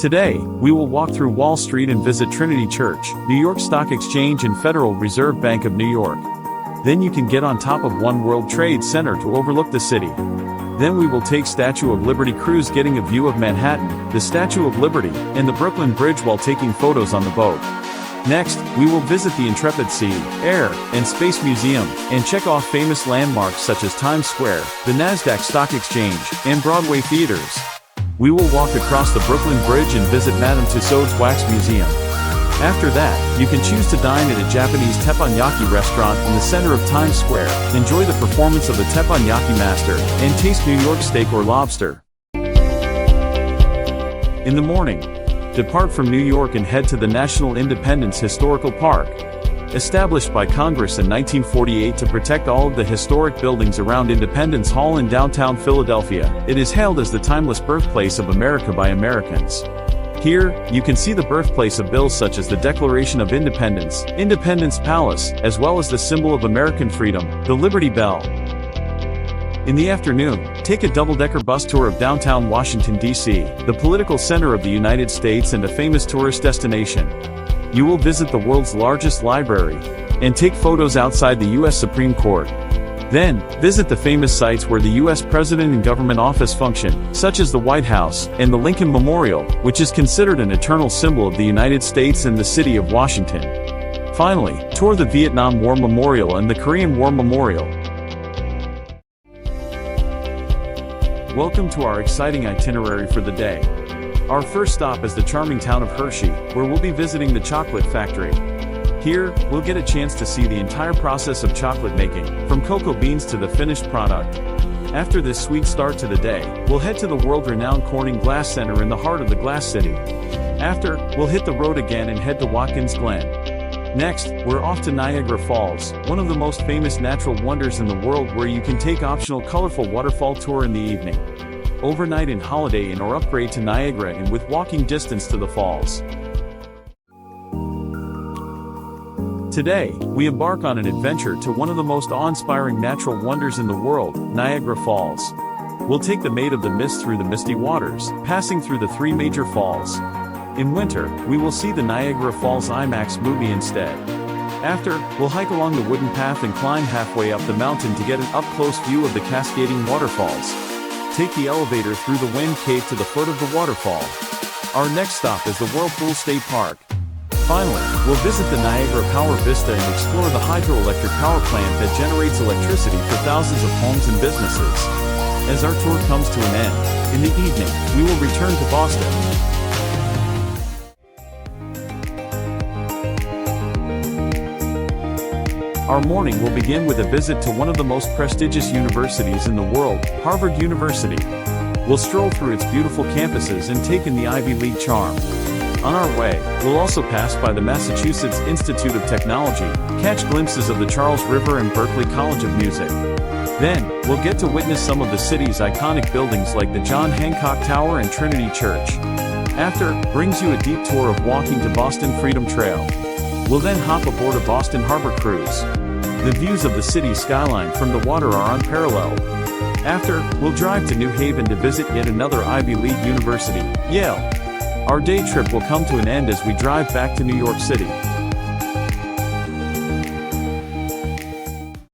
Today, we will walk through Wall Street and visit Trinity Church, New York Stock Exchange and Federal Reserve Bank of New York. Then you can get on top of One World Trade Center to overlook the city. Then we will take Statue of Liberty cruise, getting a view of Manhattan, the Statue of Liberty, and the Brooklyn Bridge while taking photos on the boat. Next, we will visit the Intrepid Sea, Air, and Space Museum, and check off famous landmarks such as Times Square, the Nasdaq Stock Exchange, and Broadway theaters. We will walk across the Brooklyn Bridge and visit Madame Tussauds Wax Museum. After that, you can choose to dine at a Japanese teppanyaki restaurant in the center of Times Square, enjoy the performance of the teppanyaki master, and taste New York steak or lobster. In the morning, depart from New York and head to the National Independence Historical Park. Established by Congress in 1948 to protect all of the historic buildings around Independence Hall in downtown Philadelphia, it is hailed as the timeless birthplace of America by Americans. Here, you can see the birthplace of bills such as the Declaration of Independence, Independence Palace, as well as the symbol of American freedom, the Liberty Bell. In the afternoon, take a double-decker bus tour of downtown Washington, D.C., the political center of the United States and a famous tourist destination. You will visit the world's largest library, and take photos outside the U.S. Supreme Court. Then, visit the famous sites where the U.S. President and government office function, such as the White House, and the Lincoln Memorial, which is considered an eternal symbol of the United States and the city of Washington. Finally, tour the Vietnam War Memorial and the Korean War Memorial. Welcome to our exciting itinerary for the day. Our first stop is the charming town of Hershey, where we'll be visiting the chocolate factory. Here, we'll get a chance to see the entire process of chocolate making, from cocoa beans to the finished product. After this sweet start to the day, we'll head to the world-renowned Corning Glass Center in the heart of the Glass City. After, we'll hit the road again and head to Watkins Glen. Next, we're off to Niagara Falls, one of the most famous natural wonders in the world, where you can take optional colorful waterfall tour in the evening. Overnight in Holiday Inn or upgrade to Niagara Inn with walking distance to the falls. Today, we embark on an adventure to one of the most awe-inspiring natural wonders in the world, Niagara Falls. We'll take the Maid of the Mist through the misty waters, passing through the three major falls. In winter, we will see the Niagara Falls IMAX movie instead. After, we'll hike along the wooden path and climb halfway up the mountain to get an up-close view of the cascading waterfalls. Take the elevator through the Wind Cave to the foot of the waterfall. Our next stop is the Whirlpool State Park. Finally, we'll visit the Niagara Power Vista and explore the hydroelectric power plant that generates electricity for thousands of homes and businesses. As our tour comes to an end, in the evening, we will return to Boston. Our morning will begin with a visit to one of the most prestigious universities in the world, Harvard University. We'll stroll through its beautiful campuses and take in the Ivy League charm. On our way, we'll also pass by the Massachusetts Institute of Technology, catch glimpses of the Charles River and Berklee College of Music. Then, we'll get to witness some of the city's iconic buildings like the John Hancock Tower and Trinity Church. After, brings you a deep tour of walking to Boston Freedom Trail. We'll then hop aboard a Boston Harbor cruise. The views of the city's skyline from the water are unparalleled. After, we'll drive to New Haven to visit yet another Ivy League university, Yale. Our day trip will come to an end as we drive back to New York City.